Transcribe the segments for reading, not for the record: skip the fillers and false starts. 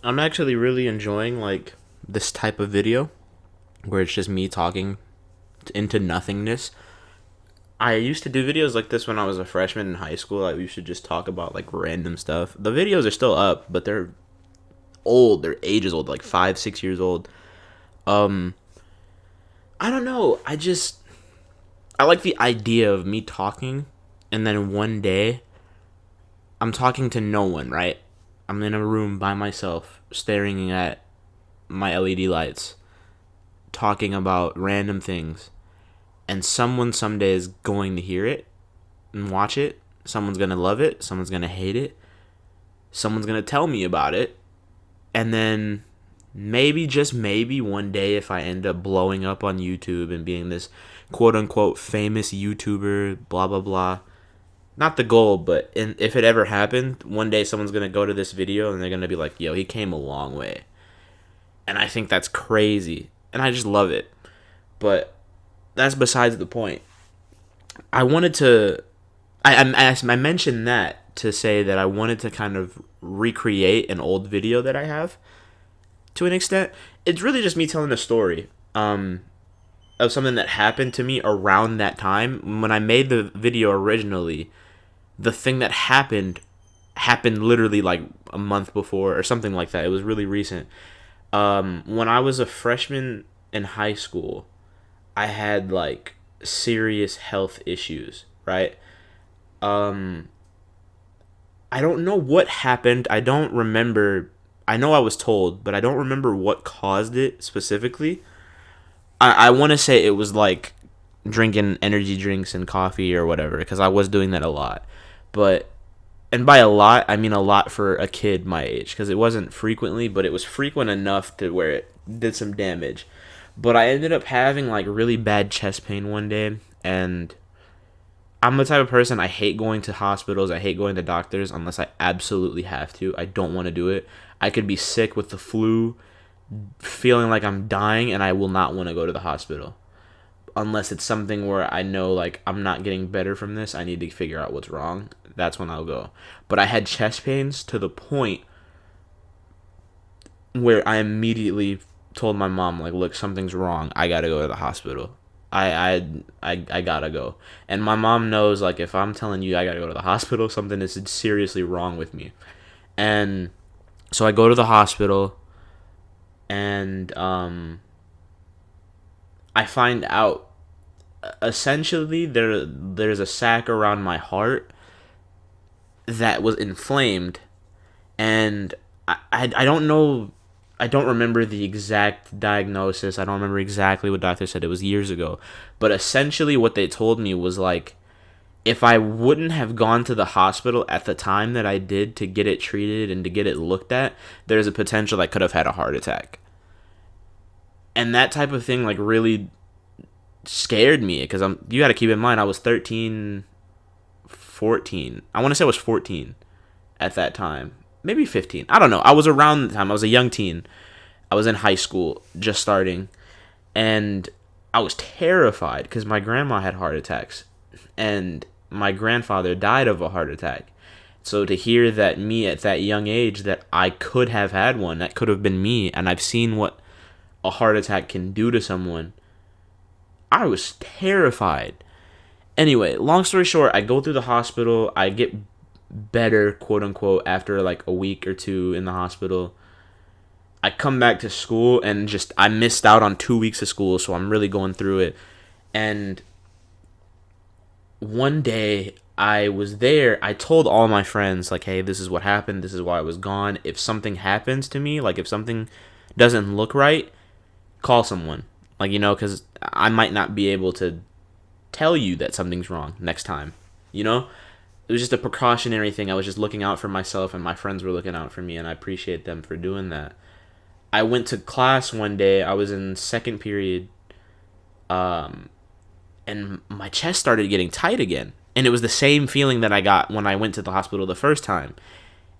I'm actually really enjoying like this type of video where it's just me talking into nothingness. I used to do videos like this when I was a freshman in high school. Like we should just talk about like random stuff. The videos are still up, but they're old. They're ages old, like 5, 6 years old. Um, I don't know. I like the idea of me talking, and then one day I'm talking to no one. Right? I'm in a room by myself, staring at my LED lights, talking about random things, and someone someday is going to hear it and watch it. Someone's gonna love it. Someone's gonna hate it. Someone's gonna tell me about it, and then maybe, just maybe, one day if I end up blowing up on YouTube and being this quote unquote famous YouTuber, blah blah blah. Not the goal, but if it ever happened, one day someone's gonna go to this video and they're gonna be like, "Yo, he came a long way," and I think that's crazy, and I just love it. But that's besides the point. I wanted to. I mentioned that to say that I wanted to kind of recreate an old video that I have to an extent. It's really just me telling a story of something that happened to me around that time. When I made the video originally, the thing that happened literally like a month before or something like that. It was really recent. When I was a freshman in high school, I had like serious health issues, right? Um, I don't know what happened. I don't remember. I know I was told, but I don't remember what caused it specifically. I want to say it was like drinking energy drinks and coffee or whatever, because I was doing that a lot. But, and by a lot, I mean a lot for a kid my age, because it wasn't frequently, but it was frequent enough to where it did some damage. But I ended up having like really bad chest pain one day, and I'm the type of person, I hate going to hospitals, I hate going to doctors unless I absolutely have to. I don't want to do it. I could be sick with the flu, feeling like I'm dying, and I will not want to go to the hospital. Unless it's something where I know like I'm not getting better from this, I need to figure out what's wrong. That's when I'll go. But I had chest pains to the point where I immediately told my mom, like, look, something's wrong. I gotta go to the hospital. I gotta go. And my mom knows, like, if I'm telling you I gotta go to the hospital, something is seriously wrong with me. And so I go to the hospital, and I find out essentially there's a sac around my heart that was inflamed, and I don't know. I don't remember the exact diagnosis. I don't remember exactly what doctor said. It was years ago. But essentially what they told me was like, if I wouldn't have gone to the hospital at the time that I did to get it treated and to get it looked at, there's a potential I could have had a heart attack. And that type of thing like really scared me, because you got to keep in mind I was 13, 14. I want to say I was 14 at that time. Maybe 15. I don't know. I was around the time. I was a young teen. I was in high school, just starting. And I was terrified because my grandma had heart attacks. And my grandfather died of a heart attack. So to hear that me at that young age, that I could have had one, that could have been me, and I've seen what a heart attack can do to someone, I was terrified. Anyway, long story short, I go through the hospital. I get better, quote unquote, after like a week or two in the hospital. I come back to school, and just I missed out on 2 weeks of school, so I'm really going through it. And one day I was there. I told all my friends, like, hey, this is what happened. This is why I was gone. If something happens to me, like if something doesn't look right, call someone. Like, you know, because I might not be able to tell you that something's wrong next time, you know? It was just a precautionary thing. I was just looking out for myself, and my friends were looking out for me, and I appreciate them for doing that. I went to class one day. I was in second period, and my chest started getting tight again. And it was the same feeling that I got when I went to the hospital the first time.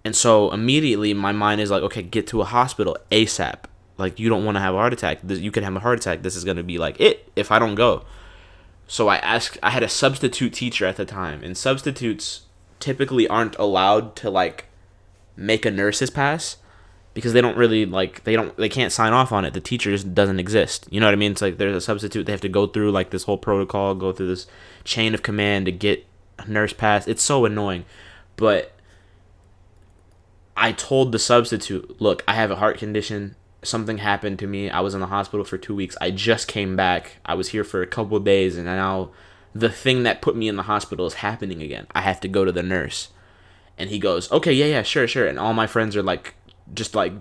And so immediately my mind is like, okay, get to a hospital ASAP. Like, you don't want to have a heart attack. You could have a heart attack. This is going to be like it if I don't go. So I had a substitute teacher at the time, and substitutes typically aren't allowed to like make a nurse's pass, because they don't really like they can't sign off on it. The teacher just doesn't exist. You know what I mean? It's like there's a substitute. They have to go through like this whole protocol, go through this chain of command to get a nurse pass. It's so annoying. But I told the substitute, look, I have a heart condition. Something happened to me. I was in the hospital for 2 weeks. I just came back. I was here for a couple of days, and now the thing that put me in the hospital is happening again. I have to go to the nurse. And he goes, okay, yeah, sure. And all my friends are like,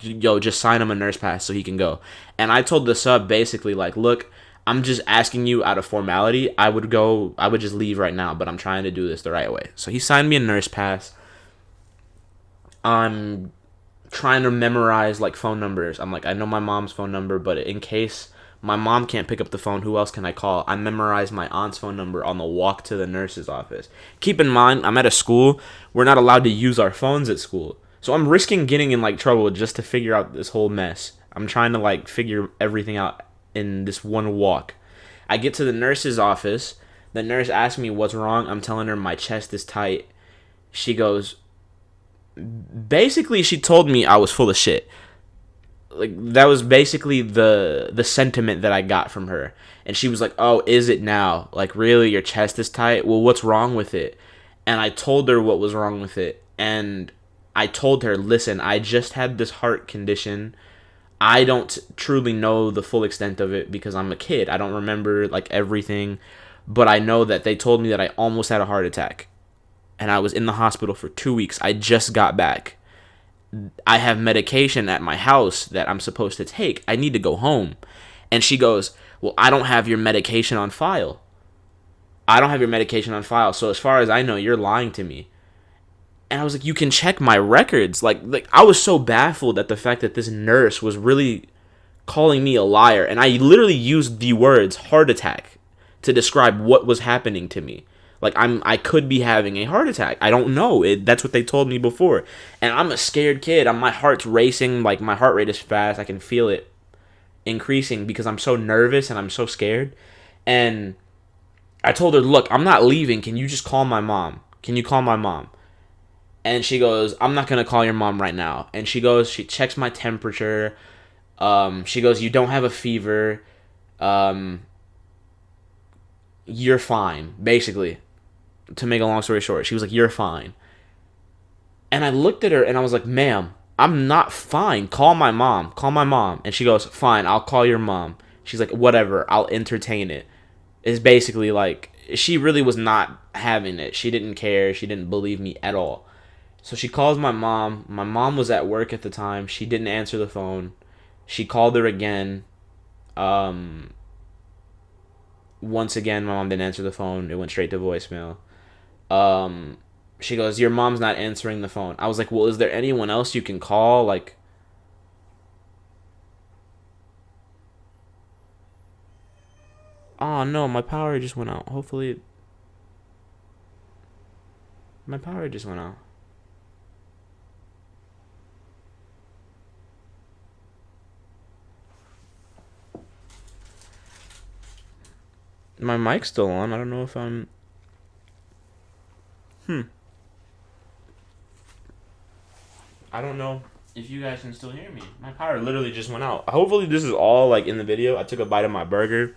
yo, just sign him a nurse pass so he can go. And I told the sub basically like, look, I'm just asking you out of formality. I would just leave right now, but I'm trying to do this the right way. So he signed me a nurse pass. I'm trying to memorize like phone numbers. I'm like, I know my mom's phone number, but in case my mom can't pick up the phone, who else can I call? I memorized my aunt's phone number on the walk to the nurse's office. Keep in mind, I'm at a school. We're not allowed to use our phones at school. So I'm risking getting in like trouble just to figure out this whole mess. I'm trying to like figure everything out in this one walk. I get to the nurse's office. The nurse asks me what's wrong. I'm telling her my chest is tight. She goes, basically she told me I was full of shit. Like that was basically the sentiment that I got from her. And she was like, oh, is it now? Like really, your chest is tight? Well, what's wrong with it? And I told her what was wrong with it. And I told her, listen, I just had this heart condition. I don't truly know the full extent of it because I'm a kid. I don't remember like everything, but I know that they told me that I almost had a heart attack. And I was in the hospital for 2 weeks. I just got back. I have medication at my house that I'm supposed to take. I need to go home. And she goes, well, I don't have your medication on file. I don't have your medication on file. So as far as I know, you're lying to me. And I was like, you can check my records. Like I was so baffled at the fact that this nurse was really calling me a liar. And I literally used the words heart attack to describe what was happening to me. Like I could be having a heart attack. I don't know. That's what they told me before. And I'm a scared kid. My heart's racing. Like my heart rate is fast. I can feel it increasing because I'm so nervous and I'm so scared. And I told her, look, I'm not leaving. Can you just call my mom? Can you call my mom? And she goes, I'm not going to call your mom right now. And she goes, she checks my temperature. She goes, you don't have a fever. You're fine, basically. To make a long story short, she was like, you're fine. And I looked at her and I was like, ma'am, I'm not fine. Call my mom. Call my mom. And she goes, fine, I'll call your mom. She's like, whatever, I'll entertain it. It's basically like, she really was not having it. She didn't care. She didn't believe me at all. So she calls my mom. My mom was at work at the time. She didn't answer the phone. She called her again. Once again, my mom didn't answer the phone. It went straight to voicemail. She goes, your mom's not answering the phone. I was like, well, is there anyone else you can call? Like, oh no, my power just went out. Hopefully, my power just went out. My mic's still on. I don't know if I'm... I don't know if you guys can still hear me. My power literally just went out. Hopefully this is all like in the video. I took a bite of my burger.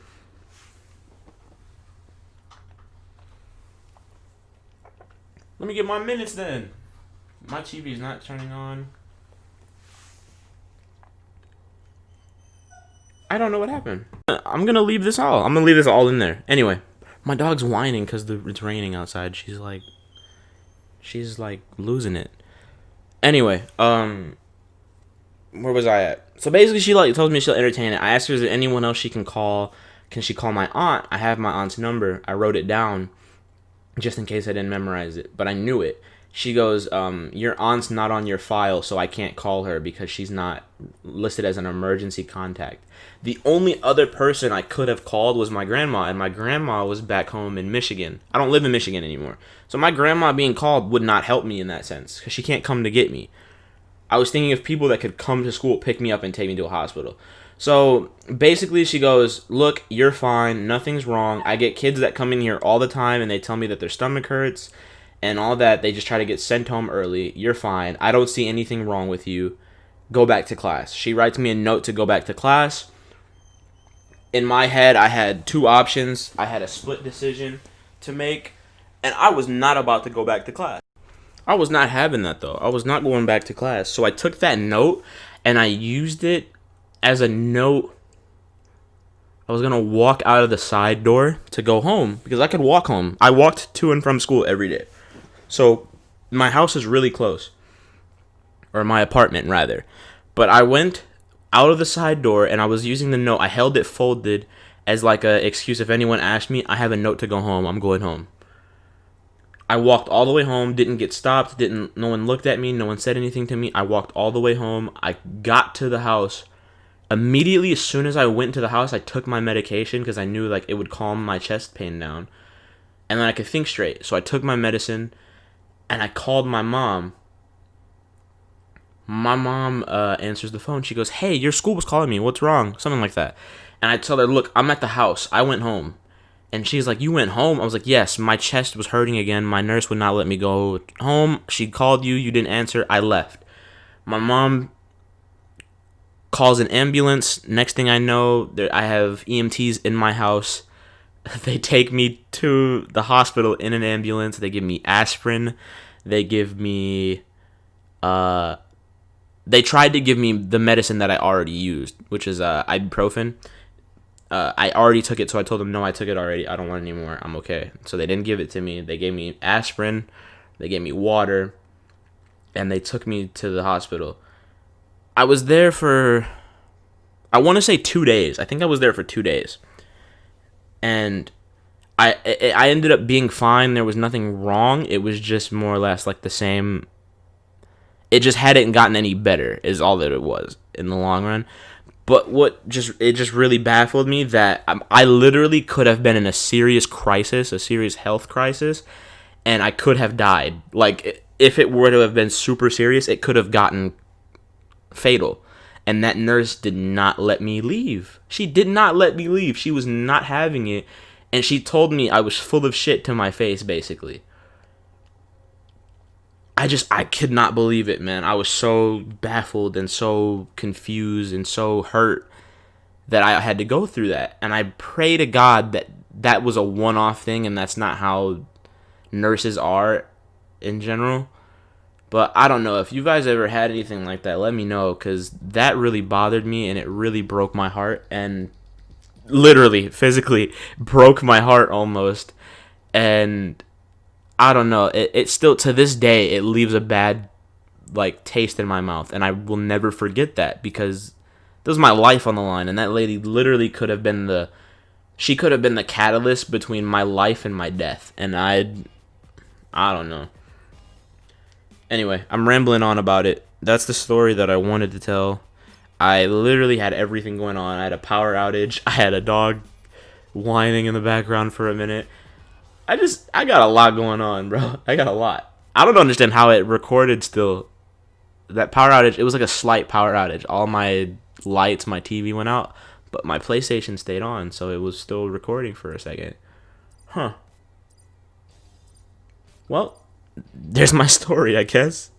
Let me get my minutes then. My TV is not turning on. I don't know what happened. I'm gonna leave this all. I'm gonna leave this all in there. Anyway, my dog's whining because it's raining outside. She's like losing it. Anyway, where was I at? So basically, she like told me she'll entertain it. I asked her, is there anyone else she can call? Can she call my aunt? I have my aunt's number. I wrote it down just in case I didn't memorize it, but I knew it. She goes, your aunt's not on your file, so I can't call her because she's not listed as an emergency contact. The only other person I could have called was my grandma, and my grandma was back home in Michigan. I don't live in Michigan anymore. So my grandma being called would not help me in that sense because she can't come to get me. I was thinking of people that could come to school, pick me up, and take me to a hospital. So basically she goes, look, you're fine. Nothing's wrong. I get kids that come in here all the time, and they tell me that their stomach hurts and all that. They just try to get sent home early. You're fine. I don't see anything wrong with you. go back to class. She writes me a note to go back to class. In my head, I had two options. I had a split decision to make, and I was not about to go back to class. I was not having that, though. I was not going back to class. So I took that note, and I used it as a note. I was going to walk out of the side door to go home, because I could walk home. I walked to and from school every day. So my house is really close. Or my apartment, rather. But I went out of the side door, and I was using the note. I held it folded as like a excuse. If anyone asked me, I have a note to go home. I'm going home. I walked all the way home, didn't get stopped, no one looked at me, no one said anything to me. I walked all the way home. I got to the house. Immediately, as soon as I went to the house, I took my medication because I knew like it would calm my chest pain down. And then I could think straight. So I took my medicine, and I called my mom. My mom answers the phone. She goes, "Hey, your school was calling me. What's wrong?" Something like that. And I tell her, "Look, I'm at the house. I went home." And she's like, "You went home?" I was like, "Yes, my chest was hurting again. My nurse would not let me go home. She called you. You didn't answer. I left." My mom calls an ambulance. Next thing I know, I have EMTs in my house. They take me to the hospital in an ambulance. They give me aspirin. They give me... They tried to give me the medicine that I already used, which is ibuprofen. I already took it, so I told them, no, I took it already. I don't want it anymore. I'm okay. So they didn't give it to me. They gave me aspirin. They gave me water. And they took me to the hospital. I was there for, I want to say 2 days. I think I was there for 2 days. And I ended up being fine. There was nothing wrong. It was just more or less like the same. It just hadn't gotten any better is all that it was in the long run. But it just really baffled me that I literally could have been in a serious crisis, a serious health crisis, and I could have died. Like, if it were to have been super serious, it could have gotten fatal. And that nurse did not let me leave. She did not let me leave. She was not having it. And she told me I was full of shit to my face, basically. I could not believe it, man. I was so baffled and so confused and so hurt that I had to go through that. And I pray to God that that was a one-off thing and that's not how nurses are in general. But I don't know. If you guys ever had anything like that, let me know, because that really bothered me and it really broke my heart and literally, physically broke my heart almost. And I don't know. It still, to this day, it leaves a bad, like, taste in my mouth. And I will never forget that, because there was my life on the line. And that lady literally could have been she could have been the catalyst between my life and my death. And I don't know. Anyway, I'm rambling on about it. That's the story that I wanted to tell. I literally had everything going on. I had a power outage. I had a dog whining in the background for a minute. I got a lot going on, bro. I got a lot. I don't understand how it recorded still. That power outage, it was like a slight power outage. All my lights, my TV went out, but my PlayStation stayed on, so it was still recording for a second. Huh. Well, there's my story, I guess.